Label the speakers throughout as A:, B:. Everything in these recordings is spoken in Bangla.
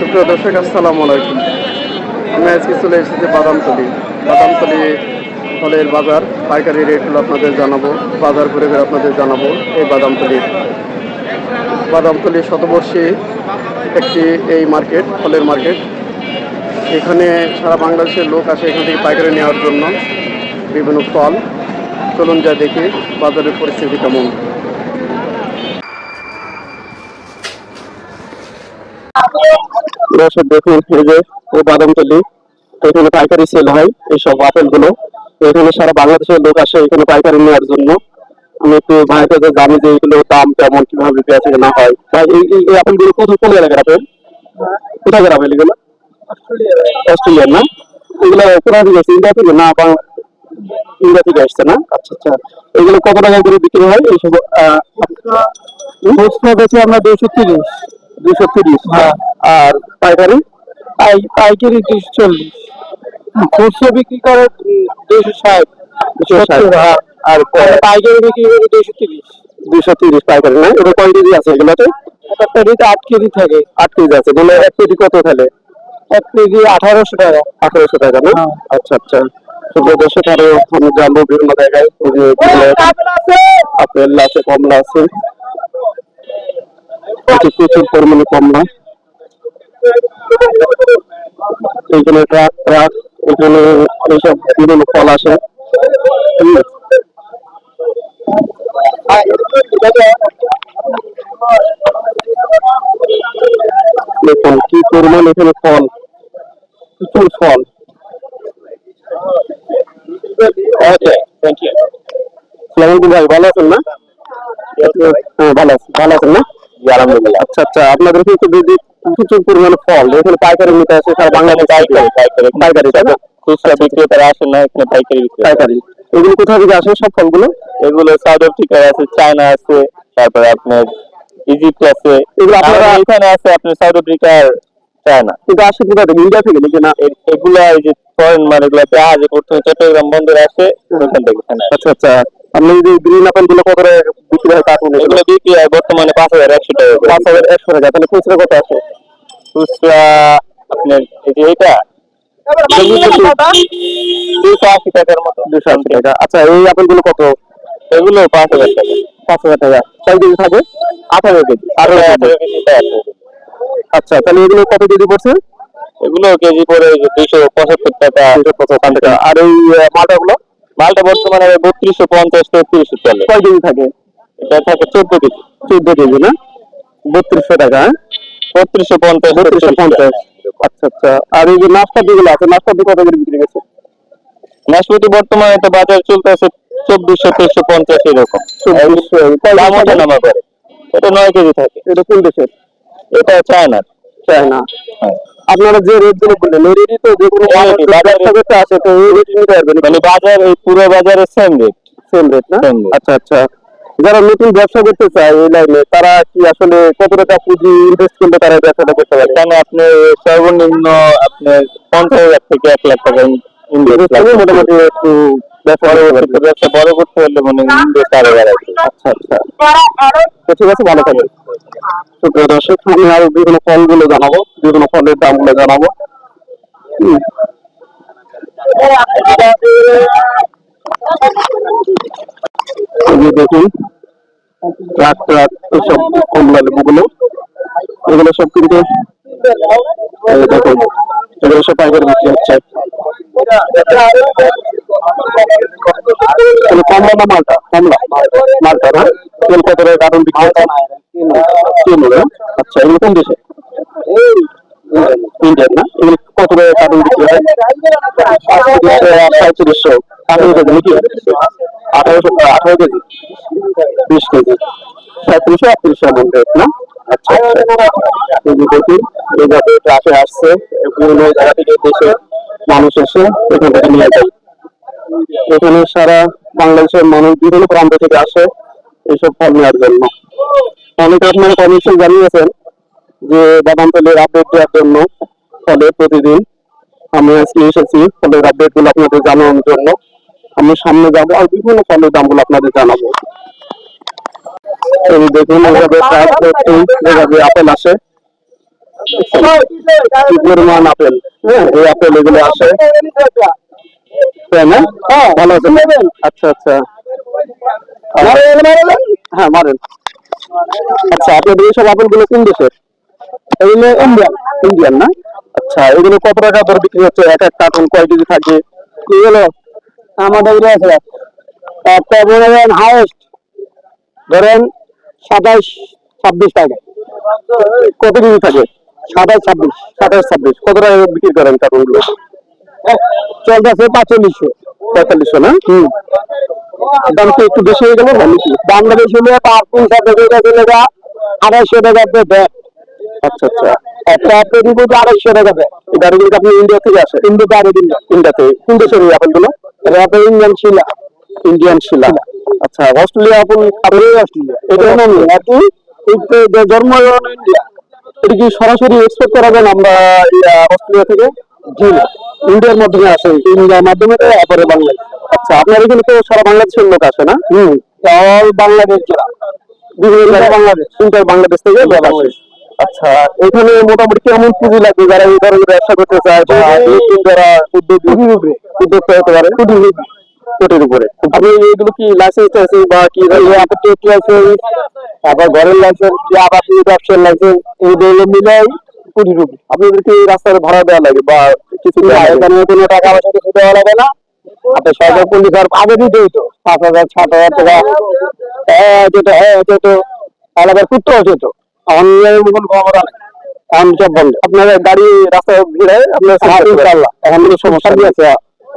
A: সুপ্রিয় দর্শক, আসসালামু আলাইকুম। আমি আজকে চলে এসেছি বাদামতলি ফলের বাজার। পাইকারি রেটগুলো আপনাদের জানাবো, বাজার ঘুরে ঘুরে আপনাদের জানাবো। এই বাদামতলি শতবর্ষী একটি এই মার্কেট, ফলের মার্কেট। এখানে সারা বাংলাদেশের লোক আসে এখান থেকে পাইকারি নেওয়ার জন্য বিভিন্ন ফল। চলুন যা দেখি বাজারের পরিস্থিতি কেমন। দর্শক দেখুন, এই যে এই বাদামতলি, এখানে পাইকারি সেল হয় এইসব আপেল গুলো। এখানে সারা বাংলাদেশের লোক আসে এখানে পাইকারি নেওয়ার জন্য। আমি একটু ভাইকে জানি যে এইগুলো দাম কেমন, কিভাবে বেচা কেনা হয়। ভাই এই আপেল গুলো কোন এলাকার আপেল? কোথাকার আপেল এগুলো? অস্ট্রেলিয়ার না? এগুলো কোথা থেকে আসছে? ইন্ডিয়া থেকে না? ইন্ডিয়া থেকে আসছে না? আচ্ছা আচ্ছা। এগুলো কত টাকা করে বিক্রি হয় এইসব? খুচরা বেচে আমরা 230। 230? হ্যাঁ। আর পাইকারি? পাইকারি 240। খুচরা বিক্রি করে 260। 260। আর পাইকারি বিক্রি করে 230। 230 পাইকারি না? এটা কয় কেজি আছে এগুলোতে? একটা কেজিতে 8 কেজি থাকে। 8 কেজি আছে বলে 1 কেজি কত তাহলে? 1 কেজি 1800 টাকা। 1800 টাকা না? আচ্ছা আচ্ছা। দর্শক, আরো আমি জানবো বিভিন্ন জায়গায় আপেল আছে, কমলা আছে, প্রচুর পরিমাণে কমলা। এখানে ট্রাক ট্রাক এখানে এইসব বিভিন্ন ফল আসে। দেখুন কি পরিমাণ এখানে ফল, প্রচুর ফল। ভাই ভালো আছেন না? হ্যাঁ, ভালো আছেন না? আলহামদুলিল্লাহ। আচ্ছা আচ্ছা, আপনাদের প্রচুর পরিমাণে ফল এখানে পাইকারি নিতে আসে সারা বাংলাদেশ। পাইকারি তাই না? খুচরা বিক্রেতারা আসে না এখানে, পাইকারি। এগুলো কোথা থেকে আসে সব ফলগুলো? এগুলো সাউথ আফ্রিকার আছে, চায়না আছে, তারপরে আপনার ইজিপ্ট আছে। এগুলো আপনারা এখানে আছে আপনার সাউথ আফ্রিকার, চায়না। কিন্তু আসে কোথা থেকে? ইন্ডিয়া থেকে নাকি? না, এগুলা এই যে ফরেন মাল, এগুলা জাহাজে প্রথমে চট্টগ্রাম বন্দরে আসে, ওখান থেকে। আচ্ছা আচ্ছা। আপনি যে গ্রিন আপেল গুলো কত করে বিক্রি হয় কার্টুন? এগুলো বিক্রি হয় বর্তমানে 5100 টাকা। 5100 টাকা। তাহলে খুচরা কত আছে? খুচরা আপনার এই যে এটা 280 টাকার মতো। 280 টাকা। আচ্ছা, এই আপেল গুলো কত? এগুলো 5000 টাকা। 5000 টাকা। কয় কেজি থাকে? 18 কেজি। 18 কেজি। আচ্ছা, তাহলে এগুলো কত কেজি পড়ছে? এগুলো কেজি পড়ে 275 টাকা। 275 টাকা। আর এই মালটা বর্তমানে 3250 3300 চলে। কয় কেজি থাকে? এটা থাকে 14 কেজি। 14 কেজি না? 3200 টাকা। 3250। 3250। আচ্ছা আচ্ছা। আর এই যে নাশপাতি গুলো আছে, নাশপাতি কত করে বিক্রি গেছে? নাশপাতি বর্তমানে তো বাজার চলতেছে 2400 2350 এরকম। 2400 দাম ওঠা নামা করে। এটা 9 কেজি থাকে। এটা কোন দেশের? এটা চায়না। চায়না। আপনারা যে রেট গুলো বললেন, এই রেটই তো যে কোনো ব্যবসা করতে আসে তো এই রেট নিতে পারবেন? মানে বাজার, এই পুরো বাজারে সেম রেট না? আচ্ছা আচ্ছা। যারা নতুন ব্যবসা করতে চায় এই লাইনে, তারা কি আসলে কত টাকা পুঁজি ইনভেস্ট করলে তারা ব্যবসাটা করতে পারে? এখানে আপনি সর্বনিম্ন আপনার 50,000 থেকে 1 লাখ টাকা ইনভেস্ট করলে মোটামুটি একটু ব্যবসা বড় করতে হলে মানে ইনভেস্ট আরো বাড়াবে। আচ্ছা আচ্ছা, ঠিক আছে, ভালো থাকবেন। সুপ্রিয় দর্শক, আমি আরো বিভিন্ন ফলগুলো জানাবো, বিভিন্ন ফলের দামগুলো জানাবো। দেখুন ট্রাক ট্রাক এইসব কমলা লেবুগুলো, এগুলো সব কিন্তু দেখুন এগুলো সব পাইকারি বিক্রি হচ্ছে। কমলা না মালটা? মালটা না? তেল কত টাকা কার্টন বিক্রি হচ্ছে? আচ্ছা, এগুলো কোন দেশে? ইন্ডিয়ান না? এগুলো কত টাকা কার্টন বিক্রি হয়? 3500। 18 কেজি নাকি? 1800 টাকা। 18 কেজি, 20 কেজি, 3700 3800 এমন রেট না? আচ্ছা আচ্ছা। দেখুন এইভাবে ট্রাকে আসছে বিভিন্ন জায়গা থেকে, দেশের মানুষ এসে এখান থেকে নিয়ে যায়। এখানে সারা বাংলাদেশের মানুষ বিভিন্ন প্রান্ত থেকে আসে এইসব ফল নেওয়ার জন্য। অনেকে আপনারা কমিশন জানিয়েছেন যে বাদামতলির আপডেট দেওয়ার জন্য ফলে প্রতিদিন। আমি আজকে এসেছি ফলের আপডেট গুলো আপনাদের জানানোর জন্য। আমি সামনে যাবো আর বিভিন্ন ফলের দামগুলো আপনাদের জানাবো। দেখুন এইভাবে আপেল আসে, কি পরিমাণ আপেল, হ্যাঁ এই আপেল এগুলো আসে, তাই না? ভালো আছে। আচ্ছা আচ্ছা, হ্যাঁ মারেন। আচ্ছা আপনাদের এইসব আপেল গুলো কোন দেশের? এগুলো ইন্ডিয়ান। ইন্ডিয়ান না? আচ্ছা এগুলো কত টাকা দর বিক্রি হচ্ছে? এক এক কার্টন কয় কেজি থাকে? এগুলো আমাদের আছে একটা ধরেন হাইস্ট ধরেন 27-26 টাকা। কত কেজি থাকে? 27-26। 27-26 কত টাকা বিক্রি করেন কার্টন গুলো? চলতেছে 4500। না? দাম কি একটু বেশি হয়ে গেল নাকি? দামটা বেশি হলে পার পিস চলে যা 250 টাকা দেয়। আচ্ছা আচ্ছা, একটা পেটি বলতে 250 টাকা দেয়। এই গাড়িগুলো আপনি ইন্ডিয়া থেকে আসে? ইন্ডিয়া থেকে। ইন্ডিয়াতে কোন দেশের এই আপেলগুলো? এটা আপেল ইন্ডিয়ান শিলা। ইন্ডিয়ান শিলা। আচ্ছা অস্ট্রেলিয়া আপেল? Apple Australia. এটা একই জন্ম ইন্ডিয়া। এটা কি সরাসরি এক্সপোর্ট করা যায় আমরা অস্ট্রেলিয়া থেকে? জি না, ইন্ডিয়ার মাধ্যমে আসে। ইন্ডিয়ার মাধ্যমে তারপরে বাংলাদেশ। আচ্ছা আপনার এখানে তো সারা বাংলাদেশের লোক আসে না? অল বাংলাদেশ জেলা, বিভিন্ন বাংলাদেশ, ইন্টার বাংলাদেশ থেকে লোক আসে। আচ্ছা এখানে মোটামুটি কেমন পুঁজি লাগবে যারা এই ধরনের ব্যবসা করতে চায় বা নতুন যারা উদ্যোক্তা হতে পারে? কোটির উপরে। আপনি এগুলো কি লাইসেন্স আছে বা কি লাইসেন্স, আবার ঘরের লাইসেন্স, আবার ব্যবসার লাইসেন্স, এইগুলো মিলাই কোটির উপরে। আপনাদেরকে এই রাস্তার ভাড়া দেওয়া লাগে বা কিছু এখানে কোনো টাকা পয়সা কিছু দেওয়া লাগে না? আপনার সরকার পলিকার আগে দিতে হইতো 5,000 7,000 টাকা, যেটা যেত আলাদা করতে হতো। অনলাইন কোনো খবর নেই, এখন সব বন্ধ। আপনার গাড়ি রাস্তায় ভিড়ে আপনার ইনশাআল্লাহ এখন কোনো সমস্যা নেই। আচ্ছা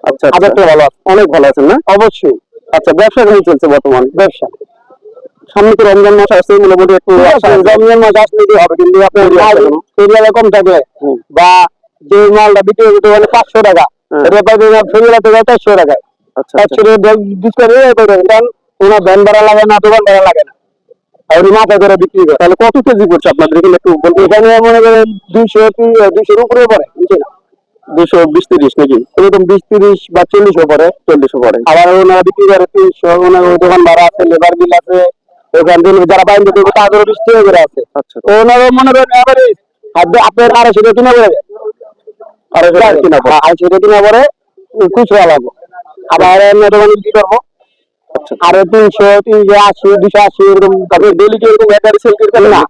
A: আচ্ছা, আচ্ছা ভালো আছে, অনেক ভালো আছেন না? অবশ্যই। আচ্ছা ব্যবসা কেমন চলছে বর্তমান? ব্যবসা সামনে তো রমজান মাস আসছে, মোটামুটি একটু রমজান মাস আসলে কি হবে, কিন্তু আপনার এরিয়া কম থাকে বা যে মালটা বিক্রি করতে পারে 500 টাকা, এটা পাইবে ফেরিয়ালা থেকে 400 টাকায়। আচ্ছা 400 টাকা ওনার ভ্যান ভাড়া লাগে না, দোকান ভাড়া লাগে না, আর মাথা করে বিক্রি করে। তাহলে কত কেজি করছে আপনাদের এখানে একটু বলতে? এখানে মনে করেন 200-200 উপরে পড়ে, বুঝছে না? 220-30 নাকি? এরকম 20-30 বা 40 পড়ে। 40 পড়ে। আবার ওনারা বিক্রি করে 300, ওনার দোকান ভাড়া আছে, লেবার বিল আছে, ওখান থেকে যারা বাইরে দেবে তাদেরও 20 টাকা করে আছে। আচ্ছা ওনারও মনে করেন এভারেজ আপনার 250 টাকা কিনা পড়ে, 250 টাকা কিনা পড়ে, 250 টাকা কিনা পড়ে খুচরা লাগবে। আবার অন্য দোকানে বিক্রি করবো আরো 300, 380, 280 এরকম। ডেলি কি এরকম এক গাড়ি সেল করতে না?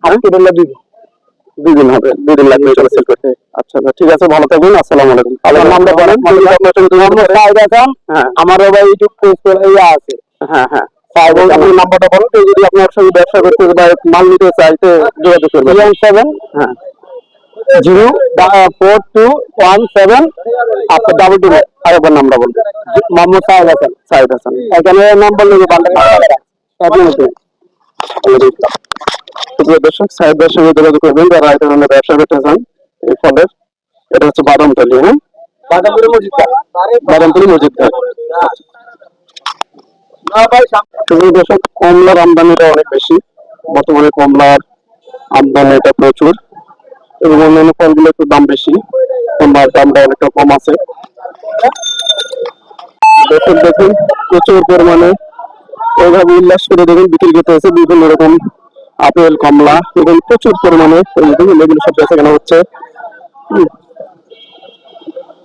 A: আজকে বললে 2 দিন হবে, 2 দিন লাগবে এটা সেল করতে। আচ্ছা ঠিক আছে, ভালো থাকবেন। আসসালামু আলাইকুম। আপনার নামটা বলেন। হ্যাঁ আমার ভাই ইউটিউব পেজ আছে। হ্যাঁ হ্যাঁ, আপনার নাম্বারটা বলুন। কেউ যদি আপনার সঙ্গে ব্যবসা করতে বা মাল নিতে চাইতে যোগাযোগ করবেন। 7 হ্যাঁ 04217 আপনার ডাবল 2 আরেকবার নামটা বলবেন। মোহাম্মদ সাহেদ হাসান। সাহেদ হাসান, এখানে নাম্বার নেবে দর্শক। সাহেবের সঙ্গে যোগাযোগ করবেন যারা এই ধরনের ব্যবসা করতে চান এই ফলের। এটা হচ্ছে বাদামতলি। হ্যাঁ বাদামতলি মসজিদ, বাদামতলি মসজিদ। দর্শক কমলার আমদানিটা অনেক বেশি বর্তমানে, কমলার আমদানিটা প্রচুর এবং অন্যান্য ফলগুলো একটু দাম বেশি, কমলার দামটা অনেকটা কম আছে। দর্শক দেখুন প্রচুর পরিমাণে এইভাবে উল্লাস করে দেখুন বিক্রি করতে হচ্ছে বিভিন্ন রকম আপেল, কমলা এবং প্রচুর পরিমাণে এগুলো সব বেচা কেনা হচ্ছে।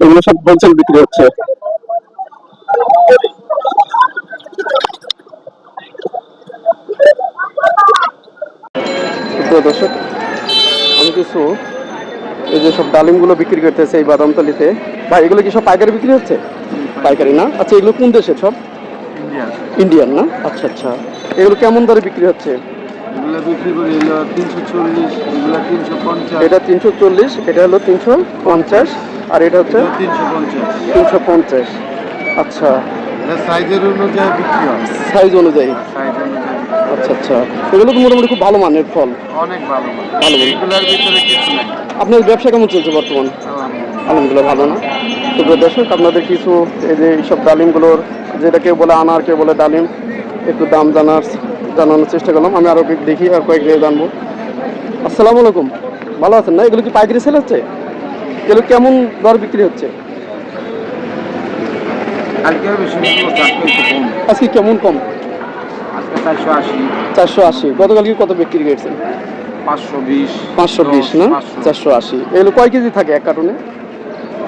A: এগুলো সব হোলসেল বিক্রি হচ্ছে। দর্শক আমি কিছু এই যে সব ডালিমগুলো বিক্রি করতেছে এই বাদামতলিতে। ভাই এগুলো কি সব পাইকারি বিক্রি হচ্ছে? পাইকারি না? আচ্ছা এগুলো কোন দেশের সব? ইন্ডিয়ান না? আচ্ছা আচ্ছা, এগুলো কেমন দরে বিক্রি হচ্ছে?
B: এগুলো বিক্রি করি হলো 340, এগুলো 350।
A: এটা 340, এটা হলো 350, আর এটা হচ্ছে 350। আচ্ছা
B: এটা সাইজের অনুযায়ী বিক্রি হয়।
A: সাইজ অনুযায়ী।
B: সাইজ অনুযায়ী।
A: আচ্ছা আচ্ছা, এগুলো তো মোটামুটি খুব ভালো মানের ফল।
B: অনেক ভালো
A: ভালো।
B: এগুলোর ভিতরে কিছু নাই।
A: আপনার ব্যবসা কেমন চলছে বর্তমান? আলহামদুলিল্লাহ ভালো না? তো দর্শক আপনাদের কিছু এই যে এইসব ডালিমগুলোর, যেটা কেউ বলে আনার, কেউ বলে ডালিম, একটু দাম জানানোর চেষ্টা করলাম। আমি আরও দেখি আর কয়েক জায়গায় জানবো। আসসালামু আলাইকুম, ভালো আছেন না? এগুলো কি পাইকারি সেল হচ্ছে? এগুলো কেমন দর বিক্রি হচ্ছে? আজকে কেমন কম?
B: 480।
A: 480। গতকালকে কত বিক্রি করেছেন?
B: 520,
A: 520 না, 480। এগুলো কয় কেজি থাকে এক কার্টুনে?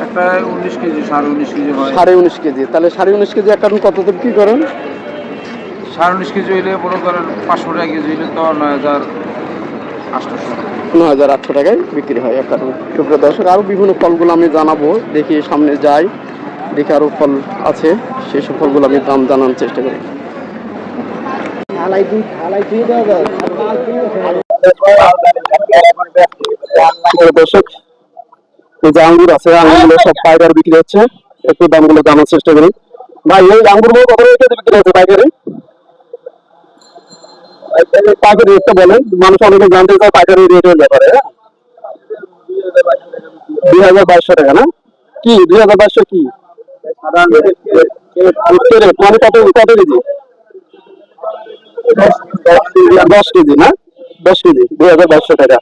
B: একটা 19 কেজি, 19.5 কেজি হয়।
A: 19.5 কেজি। তাহলে 19.5 কেজি এক কার্টুন কত বিক্রি করেন?
B: 19.5 কেজি হইলে মনে করেন 500 টাকা কেজি হইলে তো 9,800।
A: 9,800 টাকায় বিক্রি হয় এক কার্টুন। সুপ্রিয় দর্শক, আরও বিভিন্ন ফলগুলো আমি জানাবো, দেখি সামনে যাই, দেখি আরও ফল আছে, সেই সব ফলগুলো আমি দাম জানানোর চেষ্টা করি। দর্শক, এই যে আঙ্গুর আছে, আঙ্গুরগুলো সব পাইকারি বিক্রি হচ্ছে, একটু দামগুলো জানার চেষ্টা করি। ভাই, এই আঙ্গুরগুলো কত করে কেজি বিক্রি হচ্ছে পাইকারি? পাইকারি রেটটা বলেন, মানুষ অনেকে জানতে চায় পাইকারি রেটের ব্যাপারে। 2,200 টাকা না? কি 2,200 কি মানে কত কত কেজি? 10 কেজি না? 10 কেজি 2,200 টাকা।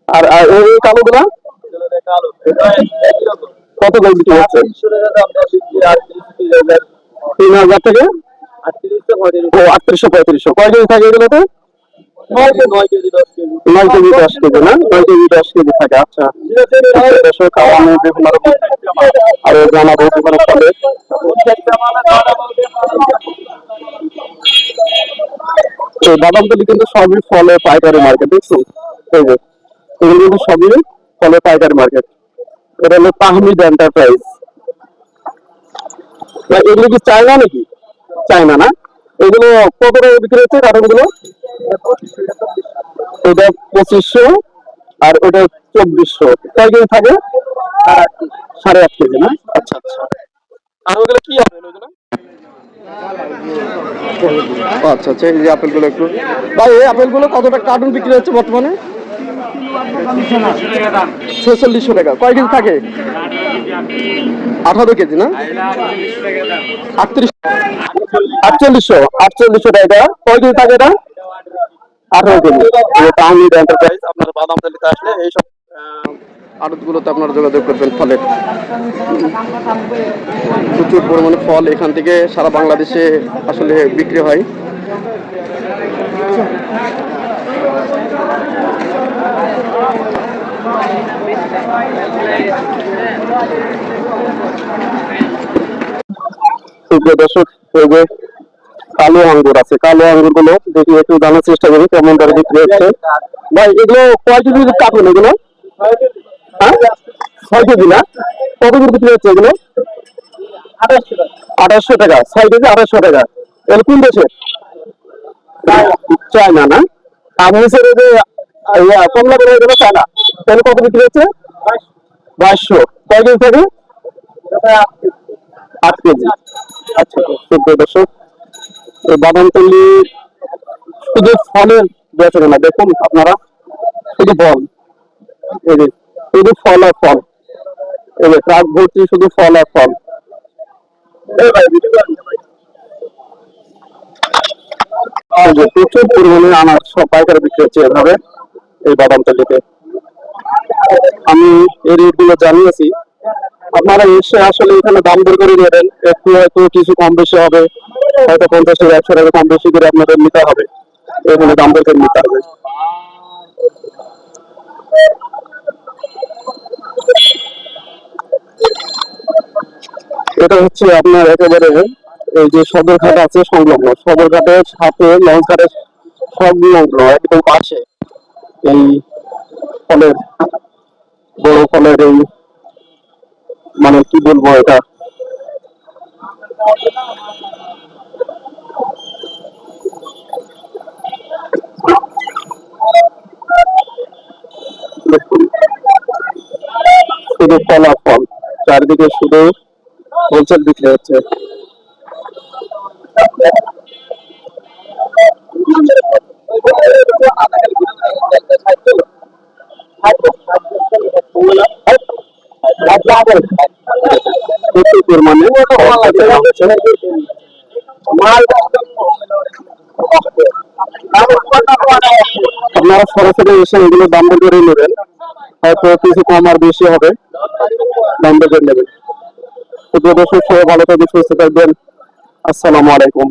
A: আর আর এই কালোগুলা কত করে বিক্রি হচ্ছে? 3,000 থেকে ও 3800-3500। কয় কেজি থাকে এগুলোতে? 9 কেজি 10 কেজি না? 9 কেজি 10 কেজি থাকে। আচ্ছা, দর্শক, আমি বিভিন্ন রকম আরো জানাবো বিভিন্ন ফলে। এই বাদামতলি কিন্তু সবই ফলে পাইকারি মার্কেট, দেখছি। এই যে এগুলো কিন্তু সবই ফলে পাইকারি মার্কেট। এটা হলো তাহমিদ এন্টারপ্রাইজ। এগুলো কি চায়না নাকি? চায়না না? এগুলো কত টাকা বিক্রি হচ্ছে কার্টুনগুলো? এটা 2500 আর ওটা 2400। কয় কেজি থাকে? 8.5 কেজি না? আচ্ছা আচ্ছা। আর ওগুলো কি আপেল ওগুলো? আচ্ছা আচ্ছা, এই যে আপেলগুলো একটু, ভাই এই আপেলগুলো কত টাকা কার্টুন বিক্রি হচ্ছে বর্তমানে? 4600 টাকা। কয় কেজি থাকে? 18 কেজি না? 4800 টাকা। কয় কেজি থাকে এটা? 18 কেজি। তাহমিদ এন্টারপ্রাইজ। আপনারা বাদামতলিতে আসলে এইসব আড়তগুলোতে আপনারা যোগাযোগ করবেন ফলের। প্রচুর পরিমাণে ফল এখান থেকে সারা বাংলাদেশে আসলে বিক্রি হয়। সুপ্রিয় দর্শক, এই যে কালো আঙ্গুর আছে, কালো আঙ্গুর গুলো দেখি একটু জানার চেষ্টা করি কেমন দরে বিক্রি হচ্ছে। ভাই, এগুলো কয় কেজি কাটুন এগুলো? হ্যাঁ, 6 কেজি না? কত করে বিক্রি হচ্ছে এগুলো? 2800 টাকা। 6 কেজি 2800 টাকা। এগুলো কোন দেশে? চায়না না? আর নিচের এই যে কমলা করে এগুলো চায়না। তাহলে কত বিক্রি হচ্ছে? 2200। কয় কেজি থাকে? 8 কেজি। আচ্ছা, সুপ্রিয় দর্শক, এই বাদামতলি শুধু ফলের বেচে না, দেখুন আপনারা, শুধু ফল, এই যে শুধু ফল আর ফল, এই যে ট্রাক ভর্তি শুধু ফল আর ফল। এই যে প্রচুর পরিমাণে আনার সব পাইকারি বিক্রি হচ্ছে এভাবে এই বাদামতলিতে। আমি এই রেটগুলো জানিয়েছি, আপনারা এসে আসলে এখানে দাম দর করে নেবেন, একটু হয়তো কিছু কম বেশি হবে, হয়তো 50 থেকে 100 টাকা কম বেশি করে আপনাদের নিতে হবে, এখানে দাম দর করে নিতে হবে। এটা হচ্ছে আপনার একেবারে এই যে সদরঘাট আছে সংলগ্ন, সদরঘাটের সাথে লঞ্চ ঘাটের সংলগ্ন একদম পাশে এই ফলের, বড় ফলের এই, মানে কি বলবো এটা, দেখুন, শুধু ফল আর ফল, চারিদিকে শুধু হোলসেল বিক্রি হচ্ছে। প্রচুর পরিমাণে আপনারা সরাসরি এসে এগুলো দাম দর করে নেবেন, হয়তো কিছু কম আর বেশি হবে, দাম দর করে নেবেন। তো দর্শক, সবাই ভালো থাকবেন, সুস্থ থাকবেন। আসসালামু আলাইকুম।